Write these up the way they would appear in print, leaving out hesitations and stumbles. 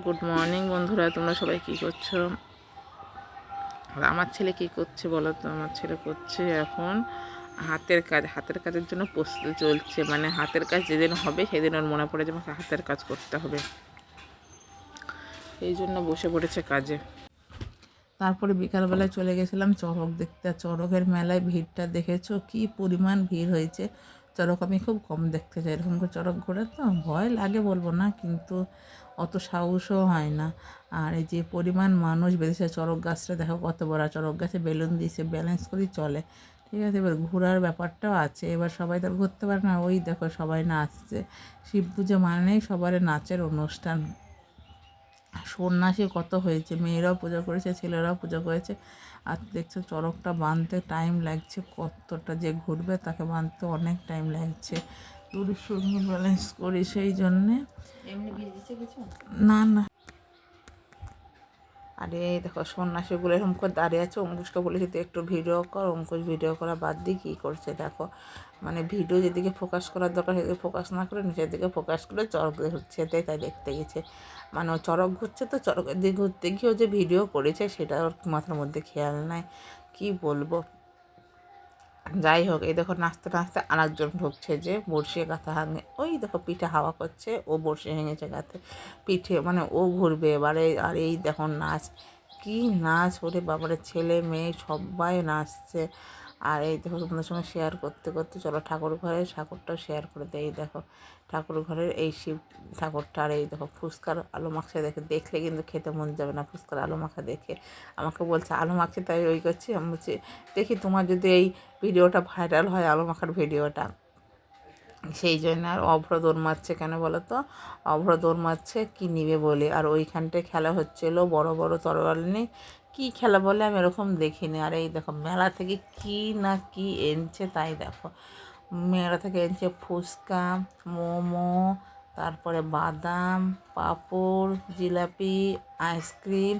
Good morning বন্ধুরা, তোমরা সবাই কি করছো? আর আমার ছেলে কি করছে বলো তো? আমার ছেলে করছে এখন হাতের কাজ। হাতের কাজের জন্য প্রস্তুতি চলছে, মানে হাতের কাজ যেদিন হবে সেদিন ওর মনে পড়ে যে আমাকে হাতের কাজ করতে হবে, এই জন্য বসে পড়েছে কাজে। তারপরে বিকালবেলায় চলে গেছিলাম চড়ক দেখতে। চড়কের মেলায় ভিড়টা দেখেছো কি পরিমাণ ভিড় হয়েছে। চড়ক আমি খুব কম দেখতে চাই, এরকম করে চড়ক ঘোরে তো ভয় লাগে বলবো না, কিন্তু অত সাহসও হয় না। আর এই যে পরিমাণ মানুষ বেঁধেছে, চড়ক গাছটা দেখো কত বড়, চড়ক গাছে বেলুন দিয়েছে, ব্যালেন্স করেই চলে। ঠিক আছে, এবার ঘোরার ব্যাপারটাও আছে, এবার সবাই তো ঘুরতে পারে না। ওই দেখো সবাই নাচছে, শিব পুজো মানেই সবার নাচের অনুষ্ঠান। সন্ন্যাসী কত হয়েছে, মেয়েরাও পুজো করেছে, ছেলেরাও পুজো করেছে। আর দেখছো চড়কটা বাঁধতে টাইম লাগছে, কতটা যে ঘুরবে তাকে বাঁধতে অনেক টাইম লাগছে। দড়ির সঙ্গে ব্যালেন্স করি, সেই জন্যে না না। আরে এই দেখো সন্ন্যাসীগুলো এরকম করে দাঁড়িয়ে আছে। অঙ্কুশকে বলেছি তো একটু ভিডিও কর, অঙ্কুশ ভিডিও করা বাদ দিয়ে কী করছে দেখো। মানে ভিডিও যেদিকে ফোকাস করার দরকার সেদিকে ফোকাস না করে নিচের দিকে ফোকাস করে চড়ক ঘুরছে, তাই দেখতে গেছে। মানে ও চড়ক ঘুরছে তো চড়কের দিকে ঘুরতে গিয়েও যে ভিডিও করেছে সেটা ওর মাথার মধ্যে খেয়াল নাই, কি বলবো। যাই হোক, এই দেখো নাচতে নাচতে আরেকজন ঢুকছে, যে বড়শি গাঁথা ভাঙে, ওই দেখো পিঠে হাওয়া করছে, ও বড়শি ভেঙেছে গাঁথে পিঠে, মানে ও ঘুরবে এবারে। আর এই দেখো নাচ, কি নাচ ওরে বাবারে, ছেলে মেয়ে সবাই নাচছে। আর এই দেখো তোমাদের সঙ্গে শেয়ার করতে করতে চলো ঠাকুর ঘরের ঠাকুরটাও শেয়ার করে দেয়। এই দেখো ঠাকুর ঘরের এই শিব ঠাকুরটা। আর এই দেখো ফুচকার আলু মাখছে, দেখলে কিন্তু খেতে মন যাবে না। ফুচকার আলু মাখা দেখে আমাকে বলছে আলু মাখছে, তাই ওই করছি। আমি বলছি দেখি তোমার যদি এই ভিডিওটা ভাইরাল হয়, আলু মাখার ভিডিওটা, সেই জন্য। আর অভ্র দৌড় মারছে কেন বলো তো? অভ্র দৌড় মারছে কি নিবে বলে। আর ওইখানটায় খেলা হচ্ছিলো বড় বড় তরোয়াল নিয়ে, কী খেলা বলে আমি এরকম দেখিনি। আর এই দেখো মেলা থেকে কি না কি এনেছে, তাই দেখো মেলা থেকে এনেছে ফুচকা, মোমো, তারপরে বাদাম, পাঁপড়, জিলাপি, আইসক্রিম,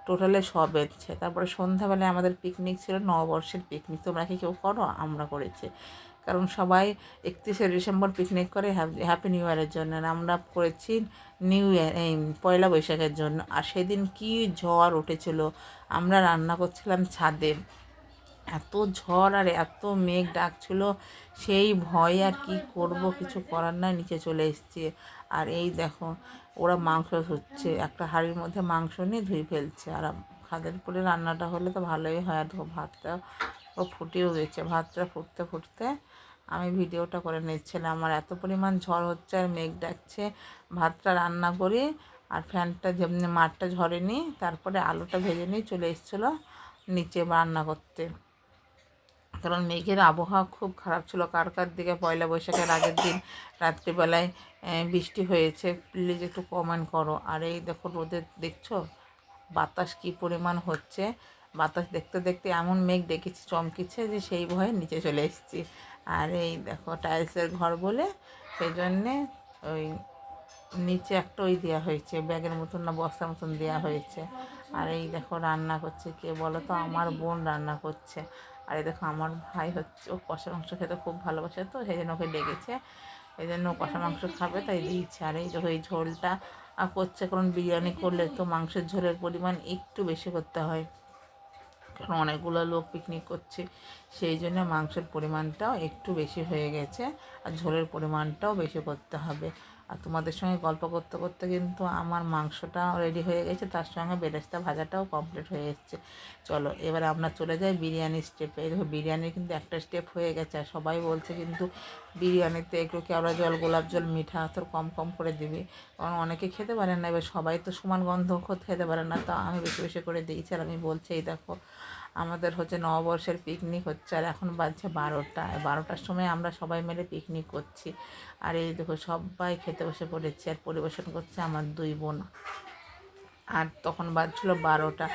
টোটালে সব এনেছে। তারপরে সন্ধ্যাবেলায় আমাদের পিকনিক ছিল, নববর্ষের পিকনিক। তোমরা কি কেউ করো? আমরা করেছি, কারণ সবাই 31শে ডিসেম্বর পিকনিক করে হ্যাপি নিউ ইয়ারের জন্য। আর আমরা করেছি নিউ ইয়ার, এই পয়লা বৈশাখের জন্য। আর সেদিন কি ঝড় উঠেছিল, আমরা রান্না করছিলাম ছাদে, এত ঝড় আর এত মেঘ ডাকছিল, সেই ভয় আর কি করব, কিছু করার নাই, নিচে চলে এসেছি। আর এই দেখো ওরা মাংস ধুচ্ছে, একটা হাঁড়ির মধ্যে মাংস নিয়ে ধুয়ে ফেলছে। আর খাদের পরে রান্নাটা হলে তো ভালোই হয়। আর ভাতটা ও ফুটেও গেছে, ভাতটা ফুটতে ফুটতে আমি ভিডিওটা করে নিচ্ছিলাম। আমার এত পরিমাণ ঝড় হচ্ছে আর মেঘ ডাকছে, ভাতটা রান্না করি আর ফ্যানটা যেমনি মাঠটা ঝরেনি, তারপরে আলুটা ভেজে নিয়ে চলে এসেছিলো নিচে রান্না করতে। কারণ মেঘের আবহাওয়া খুব খারাপ ছিল। কার কার দিকে পয়লা বৈশাখের আগের দিন রাত্রিবেলায় বৃষ্টি হয়েছে প্লিজ একটু কমেন্ট করো। আর এই দেখো রোদে দেখছো বাতাস কী পরিমাণ হচ্ছে, বাতাস দেখতে দেখতে এমন মেঘ দেখেছি চমকিছে যে সেই ভয়ে নিচে চলে এসেছি। আর এই দেখো টাইলসের ঘর বলে সেই জন্যে ওই নিচে একটা ওই দেওয়া হয়েছে, ব্যাগের মতন না বস্তার মতন দেওয়া হয়েছে। আর এই দেখো রান্না করছে কে বলো তো? আমার বোন রান্না করছে। আর এই দেখো আমার ভাই হচ্ছে, ও কষা মাংস খেতে খুব ভালোবাসে, তো সেই জন্য ওকে ডেকেছে, এই জন্য ও কষা মাংস খাবে তাই দিয়েছে। আর এই দেখো এই ঝোলটা করছে, কারণ বিরিয়ানি করলে তো মাংসের ঝোলের পরিমাণ একটু বেশি করতে হয়, কারণ অনেকগুলো লোক পিকনিক করছে, সেই জন্য মাংসের পরিমাণটাও একটু বেশি হয়ে গেছে আর ঝোলের পরিমাণটাও বেশি করতে হবে। আর তোমাদের সঙ্গে গল্প করতে করতে কিন্তু আমার মাংসটা রেডি হয়ে গেছে, তার সঙ্গে বেরেস্তা ভাজাটাও কমপ্লিট হয়ে এসছে। চলো এবার আমরা চলে যাই বিরিয়ানির স্টেপে। এই দেখো বিরিয়ানির কিন্তু একটা স্টেপ হয়ে গেছে। আর সবাই বলছে কিন্তু বিরিয়ানিতে একটু কেওড়া জল, গোলাপ জল, মিঠা তোর কম কম করে দিবি, কারণ অনেকে খেতে পারে না। এবার সবাই তো সমান গন্ধ খেতে পারে না, তো আমি বেশি বেশি করে দিয়েছি। আর আমি বলছি এই দেখো আমাদের হচ্ছে নববর্ষের পিকনিক হচ্ছে, আর এখন বাজছে 12টা। 12টার সময় আমরা সবাই মিলে পিকনিক করছি। আর এই দেখো সবাই খেতে বসে পড়েছে, আর পরিবেশন করছে আমার দুই বোন। আর তখন বাজছিল 12টা।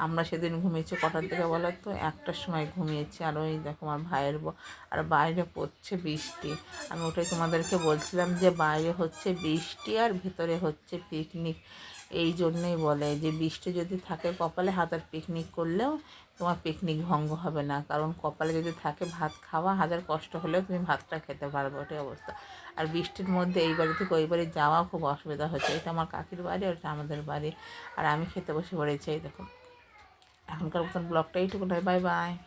আমরা সেদিন ঘুমিয়েছি কটার দিকে বলো তো? 1টার সময় ঘুমিয়েছি। আর ওই দেখো আমার ভাইয়ের আর বাইরে পড়ছে বৃষ্টি। আমি ওটাই তোমাদেরকে বলছিলাম যে বাইরে হচ্ছে বৃষ্টি আর ভেতরে হচ্ছে পিকনিক। এই জন্যেই বলে যে বৃষ্টি যদি থাকে কপালে হাতের পিকনিক করলেও তোমার পিকনিক ভঙ্গ হবে না। কারণ কপালে যদি থাকে ভাত খাওয়া, হাজার কষ্ট হলেও তুমি ভাতটা খেতে পারবে, ওটাই অবস্থা। আর বৃষ্টির মধ্যে এই বাড়ি থেকে ওই বাড়ি যাওয়া খুব অসুবিধা হচ্ছে। এটা আমার কাকির বাড়ি, ওটা আমাদের বাড়ি। আর আমি খেতে বসে পড়েছি। এই দেখো, এখনকার মতন ব্লগটা এইটুকু নয়। Bye bye.